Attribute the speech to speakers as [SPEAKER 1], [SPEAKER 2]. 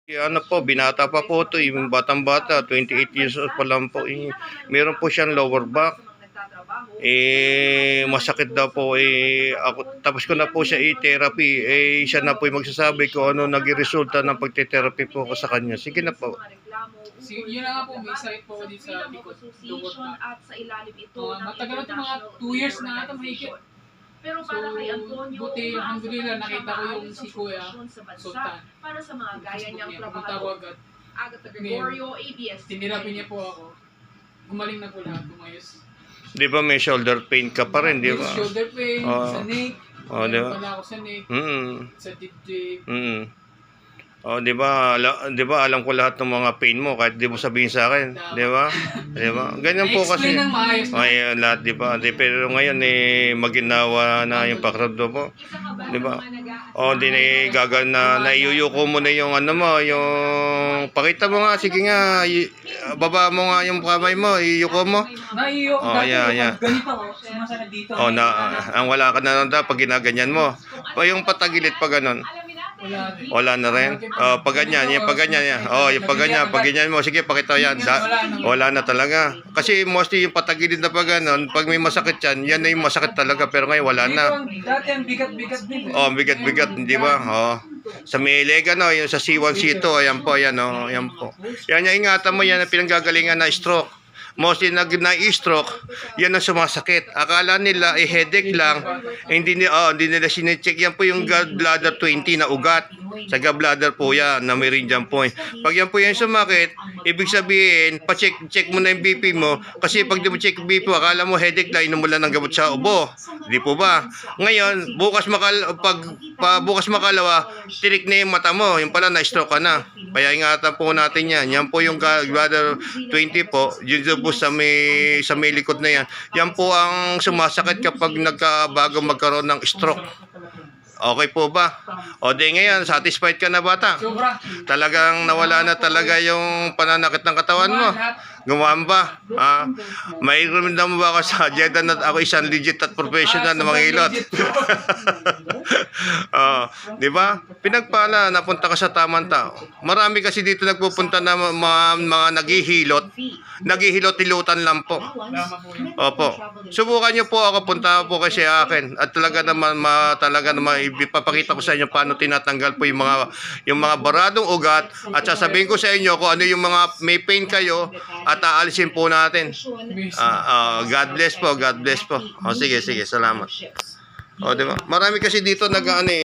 [SPEAKER 1] Ano po, binata pa po ito, yung batang-bata, 28 years old pa lang po. Meron po siyang lower back. Masakit daw po. Ako, tapos ko na po siya i-therapy. Siya na po yung magsasabi ko ano naging-resulta ng pagte-therapy po ko sa kanya. Sige na po.
[SPEAKER 2] Yun na nga po, may sakit po dito sa likod. Matagal na ito, mga 2 years na ito, mahigit.
[SPEAKER 3] Pero para kay Antonio,
[SPEAKER 2] buti, alhamdulillah, nakita ko yung si Kuya Sultan.
[SPEAKER 3] Para sa mga gaya niyang
[SPEAKER 2] Punta ko
[SPEAKER 3] trabahador.
[SPEAKER 2] agad.
[SPEAKER 3] Agatha Gregorio, ABS.
[SPEAKER 2] Tinirapi niya po ako. Gumaling na po lahat, umayos.
[SPEAKER 1] Di ba may shoulder pain ka pa rin, di ba?
[SPEAKER 2] Shoulder pain, sa neck.
[SPEAKER 1] Di ba?
[SPEAKER 2] Wala ako sa neck. Sa dibdib.
[SPEAKER 1] Di ba alam ko lahat ng mga pain mo kahit di mo sabihin sa akin, di ba? Di ba? Ganyan po kasi.
[SPEAKER 2] Explain ng maayos.
[SPEAKER 1] Lahat, di ba? Pero ngayon maginawa na yung pakiramdam mo. Di ba? Di na gagal na naiyuyuko mo na yung ano mo, yung pakita mo nga, sige nga, baba mo nga yung kamay mo, iyuko mo.
[SPEAKER 2] Naiyuko ganito ako, sumasakit dito.
[SPEAKER 1] Ang wala ka na nanda pag ginaganyan mo. Yung patagilid pa ganon. Wala na rin. Pag ganyan, yung pag ganyan yan. Yung pag ganyan mo, sige pakita yan. Wala na talaga. Kasi mostly yung patagilid na pag ganon, pag may masakit yan, yan na yung masakit talaga. Pero ngayon wala na.
[SPEAKER 2] Dati ang bigat-bigat din.
[SPEAKER 1] Bigat-bigat, di ba? Sa may leg, yung sa C1, C2, ayan po, ayan po. Yan yung ingatan mo, yan ang pinanggagalingan na stroke. Mostly na-stroke, yan ang sumasakit. Akala nila headache lang, hindi nila sinecheck. Yan po yung gallbladder 20 na ugat. Sa gallbladder po yan, na meridian point. Pag yan po yung sumakit, ibig sabihin, check mo na yung BP mo. Kasi pag di mo check BP mo, akala mo headache lang, inom mo lang ng gamot sa ubo. Di po ba? Ngayon, bukas makalawa, tirik na yung mata mo. Yung pala, na-stroke ka na. Kaya ingatan po natin yan. Yan po yung gallbladder 20 po. Yun po sa may likod na yan. Yan po ang sumasakit kapag bago magkaroon ng stroke. Okay po ba? Di ngayon, satisfied ka na bata?
[SPEAKER 2] Sobra.
[SPEAKER 1] Talagang nawala na talaga yung pananakit ng katawan mo. Gumaan ba? May recommend mo ba ako sa Jeddah na ako isang legit at professional na mga hilot? Di ba? Pinagpala, napunta ka sa tamang tao. Marami kasi dito nagpupunta na mga naghihilot. Naghihilot-hilutan lang po. Opo. Subukan niyo po ako, punta po kasi akin. At talaga naman, ipapakita ko sa inyo paano tinatanggal po yung mga baradong ugat. At sasabihin ko sa inyo kung ano yung mga may pain kayo at aalisin po natin. God bless po, God bless po. Sige, salamat. Diba? Marami kasi dito nag-ano